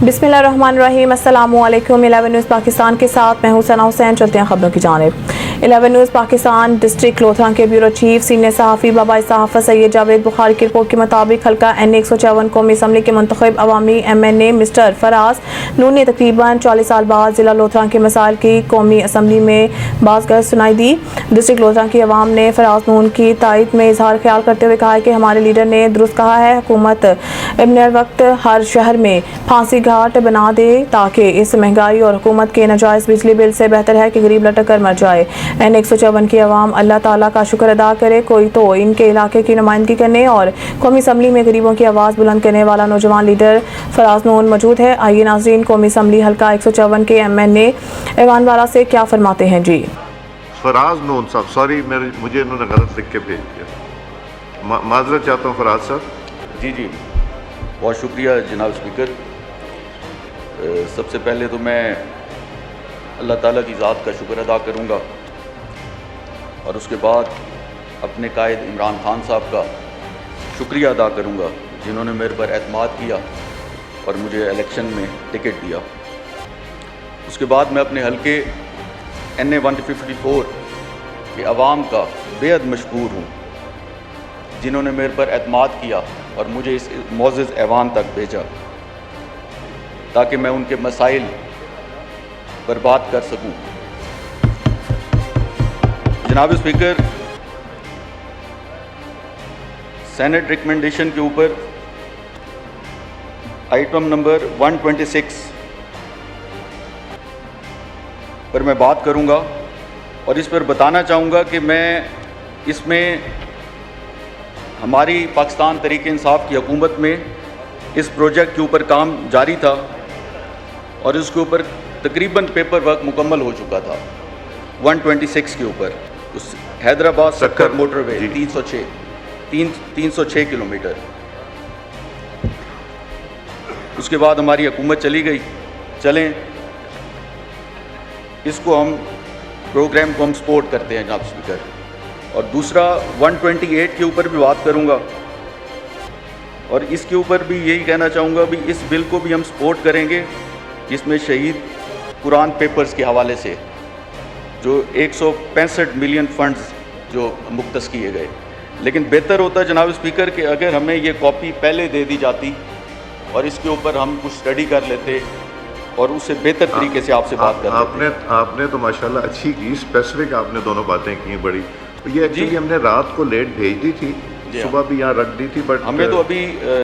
बिस्मिल्लाहिर्रहमानिर्रहीम। अस्सलामुअलैकुम। 11 न्यूज़ पाकिस्तान के साथ मैं हूं सना हुसैन। चलते हैं खबरों की जानिब। 11 न्यूज़ पाकिस्तान डिस्ट्रिक्ट लोथरा के ब्यूरो चीफ सीनियर सहाफ़ी बाबा सहाफ़त सैयद जावेद बुखारी की रिपोर्ट के मुताबिक हल्का N 154 कौमी असम्बली के मुंतखब अवामी MNA मिस्टर फराज नून ने तकरीबन 40 साल बाद ज़िला लोथरा के मसाइल की कौमी असम्बली में बाज़ सुनाई दी। डिस्ट्रिक्ट लोथरा की अवाम ने फराज नून की तायद में इजहार ख्याल करते हुए कहा है कि हमारे लीडर ने दुरुस्त कहा है, हुकूमत इब्न वक्त हर शहर में फांसी घाट बना दे ताकि इस महंगाई और हुकूमत के नाजायज़ बिजली बिल से बेहतर है कि गरीब लटक कर मर जाए। N 154 की अवाम अल्लाह ताला का शुक्र अदा करे, कोई तो इनके इलाके की नुमाइंदगी करने और कौमी असम्बली में गरीबों की आवाज़ बुलंद करने वाला नौजवान लीडर फराज नून मौजूद है। आइए नाज़रीन, कौमी असम्बली हल्का 154 के MNA ईवान वाला से क्या फरमाते हैं। जी फराज नून साहब, सॉरी मुझे इन्होंने गलत लिख के भेज दिया, माजरत चाहता हूँ फराज साहब। जी बहुत शुक्रिया जनाब स्पीकर। सबसे पहले तो मैं अल्लाह ताला की ज़ात का शुक्र अदा करूँगा और उसके बाद अपने कायद इमरान खान साहब का शुक्रिया अदा करूँगा जिन्होंने मेरे पर एतमाद किया और मुझे इलेक्शन में टिकट दिया। उसके बाद मैं अपने हल्के NA 154 के अवाम का बेहद मशकूर हूँ जिन्होंने मेरे पर एतमाद किया और मुझे इस मोअज़्ज़ज़ ऐवान तक भेजा ताकि मैं उनके मसाइल पर बात कर सकूं। जनाब स्पीकर, सेनेट रिकमेंडेशन के ऊपर आइटम नंबर 126 पर मैं बात करूंगा और इस पर बताना चाहूँगा कि मैं इसमें हमारी पाकिस्तान तहरीक इंसाफ की हुकूमत में इस प्रोजेक्ट के ऊपर काम जारी था और इसके ऊपर तकरीबन पेपर वर्क मुकम्मल हो चुका था। 126 के ऊपर उस हैदराबाद सक्कर मोटरवे 306 किलोमीटर। उसके बाद हमारी हुकूमत चली गई। चलें, इसको हम प्रोग्राम को हम सपोर्ट करते हैं जनाब स्पीकर। और दूसरा 128 के ऊपर भी बात करूंगा और इसके ऊपर भी यही कहना चाहूँगा भी इस बिल को भी हम सपोर्ट करेंगे जिसमें शहीद कुरान पेपर्स के हवाले से जो 165 मिलियन फंड्स जो मुख्तस किए गए। लेकिन बेहतर होता जनाब स्पीकर कि अगर हमें ये कॉपी पहले दे दी जाती और इसके ऊपर हम कुछ स्टडी कर लेते और उससे बेहतर तरीके से आपसे बात कर आपने तो माशाल्लाह अच्छी की, स्पेसिफिक आपने दोनों बातें की बड़ी। ये एक्चुअली हमने रात को लेट भेज दी थी, सुबह भी यहाँ रख दी थी, बट हमें तो अभी